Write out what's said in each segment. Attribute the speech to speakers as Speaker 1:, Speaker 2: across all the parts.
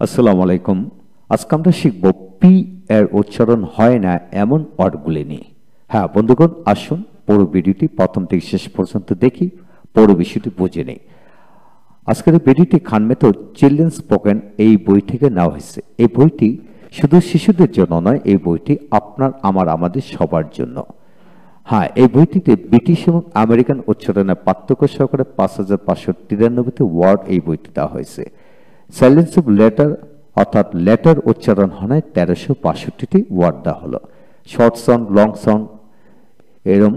Speaker 1: আসসালামু আলাইকুম। আজকে আমরা শিখব পি এর উচ্চারণ হয় না এমন ওয়ার্ডগুলি নিয়ে। হ্যাঁ বন্ধুগণ, আসুন পুরো ভিডিওটি প্রথম থেকে শেষ পর্যন্ত দেখি, পুরো বিষয়টি বুঝে নেই। আজকের ভিডিওটি খান মেথড চিলড্রেন্স স্পোকেন এই বই থেকে নেওয়া হয়েছে। এই বইটি শুধু শিশুদের জন্য নয়, এই বইটি আপনার, আমার, আমাদের সবার জন্য। হ্যাঁ, এই বইটিতে ব্রিটিশ এবং আমেরিকান উচ্চারণের পার্থক্য সহকারে 5593টি ওয়ার্ড এই বইটি দেওয়া হয়েছে। সাইলেন্সিভ লেটার অর্থাৎ লেটার উচ্চারণ হয় 1362টি ওয়ার্ড দেওয়া হলো। শর্ট সাউন্ড, লং সাউন্ড এরম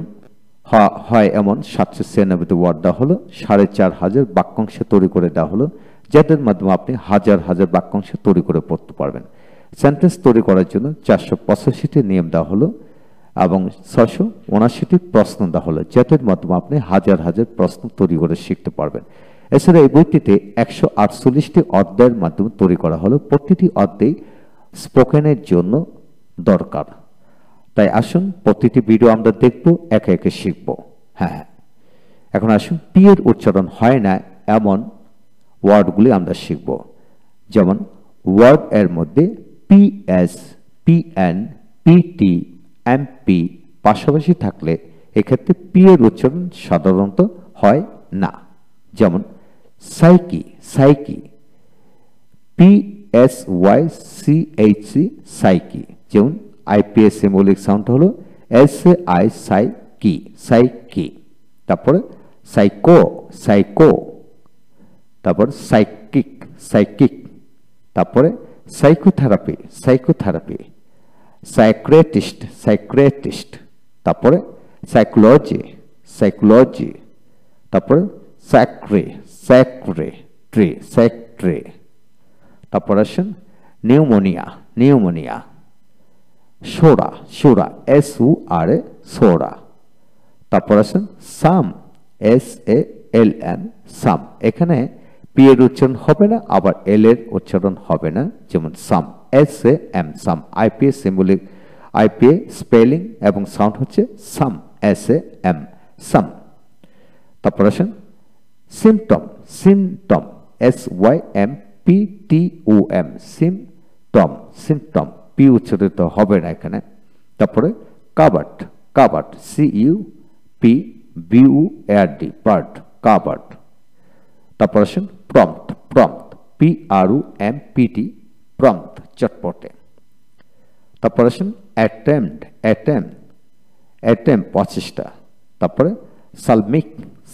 Speaker 1: হয় এমন 796টি ওয়ার্ড দেওয়া হলো। 4500 বাক্যাংশ তৈরি করে দেওয়া হলো, যাদের মাধ্যমে আপনি হাজার হাজার বাক্যাংশ তৈরি করে পড়তে পারবেন। সেন্টেন্স তৈরি করার জন্য 485টি নিয়ম দেওয়া হলো এবং 679টি প্রশ্ন দেওয়া হলো, যাদের মাধ্যমে আপনি হাজার হাজার প্রশ্ন তৈরি করে শিখতে পারবেন। এছাড়া এই বইটিতে 148টি অধ্যায়ের মাধ্যমে তৈরি করা হলো। প্রতিটি অধ্যায় স্পোকেনের জন্য দরকার। তাই আসুন প্রতিটি ভিডিও আমরা দেখব, একে একে শিখব। হ্যাঁ, এখন আসুন পি এর উচ্চারণ হয় না এমন ওয়ার্ডগুলি আমরা শিখব। যেমন ওয়ার্ড এর মধ্যে P S, P N, PT, MP পাশাপাশি থাকলে এক্ষেত্রে পি এর উচ্চারণ সাধারণত হয় না। যেমন psyche, psyche, P S Y C H C, psyche. যেমন আইপিএস সিম্বলিক সাউন্ড হলো S A I, psyche, psyche. তারপরে সাইকো, সাইকো। তারপর সাইকিক, সাইকিক। তারপরে সাইকোথেরাপি, সাইকোথেরাপি। Psychiatrist, psychiatrist. তারপরে সাইকোলজি, সাইকোলজি। তারপরে স্যাক্রে, স্যাক্রে, ট্রে, স্যাক্ট্রে। তারপর আসেন নিউমোনিয়া, নিউমোনিয়া। সোরা, সোরা, এস ইউ আর এ, সোরা। তারপর আসেন সাম, এস এ এল এম, সাম। এখানে পি এর উচ্চারণ হবে না, আবার এল এর উচ্চারণ হবে না। যেমন psalm, S A M, psalm. IPA symbolic, IPA spelling এবং সাউন্ড হচ্ছে psalm, S A M, psalm. তারপর আসেন symptom, symptom, S Y M P T O M, symptom, symptom. পি উচ্চারিত হবে না এখানে। তারপরে cupboard, cupboard, C U P B U R D, part, cupboard. তারপর আসেন prompt, prompt, P R O M P T, prompt, চটপটে। তারপর আসেন অ্যাটেম্পট, অ্যাটেম্পট, অ্যাটেম্পট 25টা। তারপরে সালমিক,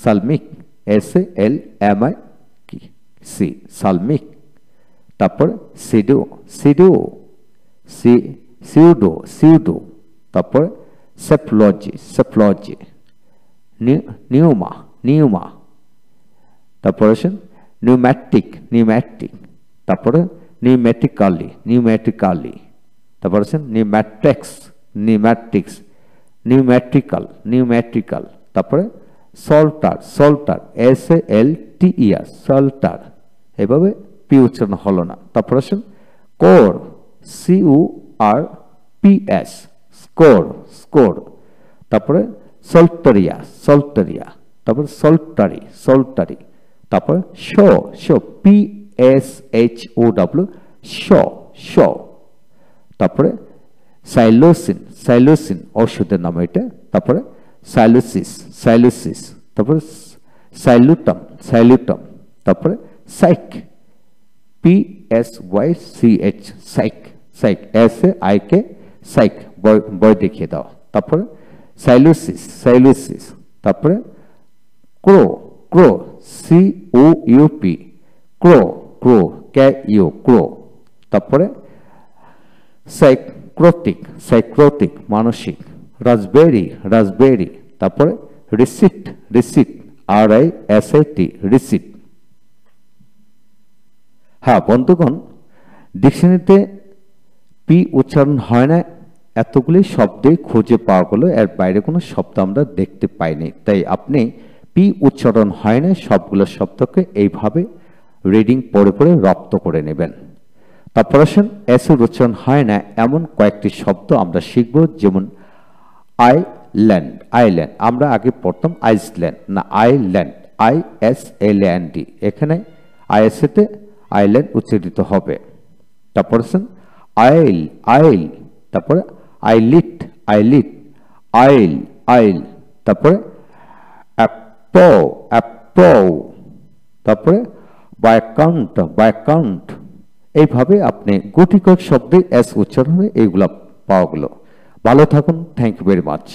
Speaker 1: psalmic, S A L M I C, psalmic. তারপরে pseudo, pseudo, C pseudo, pseudo. তারপরে psephology, সেফলজি। নিউমা, নিউমা। তারপরে আসেন নিউম্যাটিক, নিউম্যাটিক। তারপরে নিউম্যাটিক্যালি, নিউম্যাটিক্যালি। তারপর আসেন নিউম্যাট্রিক্স, নিউম্যাট্রিক্স, নিউম্যাট্রিক্যাল, নিউম্যাট্রিক্যাল। তারপরে সল্টার, সল্টার, এস এ এল টি ই আর, সল্টার। এভাবে পি উচ্চারণ হলো না। তারপর আসেন core, C U R P S, score, score. তারপরে সল্টারিয়া, সল্টারিয়া। তারপরে সল্টারি, সল্টারি। তারপরে show, show, P S H O W, show, show. তারপরে সাইলোসিন, সাইলোসিন ওষুধের নাম এটা। তারপরে সাইলোসিস, সাইলোসিস। তারপরে সাইলুটম, সাইলুটম। তারপরে psych, P S Y C H, psych, psych, S A I K, psych. বই দেখিয়ে দাও। তারপরে সাইলোসিস, সাইলোসিস। তারপরে coup, coup, C O U P, coup, coup, K U, coup. তারপরে সাইক্রোটিক, সাইক্রোটিক, মানসিক। Raspberry, raspberry. তারপরে receipt, receipt, R I S I T, receipt. হ্যাঁ বন্ধুগণ, ডিকশনারিতে পি উচ্চারণ হয় না এতগুলি শব্দই খুঁজে পাওয়া গেল, এর বাইরে কোনো শব্দ আমরা দেখতে পাইনি। তাই আপনি পি উচ্চারণ হয় না সবগুলো শব্দকে এইভাবে রিডিং পড়ে পড়ে রপ্ত করে নেবেন। তারপর আসেন এস এর উচ্চারণ হয় না এমন কয়েকটি শব্দ আমরা শিখব। যেমন আইল্যান্ড, আইল্যান্ড। আমরা আগে পড়তাম আইসল্যান্ড, না island, I S L N D. এখানে আই এস এতে আইল্যান্ড উচ্চারিত হবে। তারপর আছেন আইল আইল, তারপরে আইলিট আইলিট, আইল আইল, তারপরে অ্যাপ্রো অ্যাপ্রো, তারপরে বাইকাউন্ট বাইকাউন্ট। এইভাবে আপনি গুটি কয়েক শব্দে এস উচ্চারণ হবে, এইগুলা পাওয়া গেল। ভালো থাকুন, থ্যাংক ইউ ভেরি মাচ।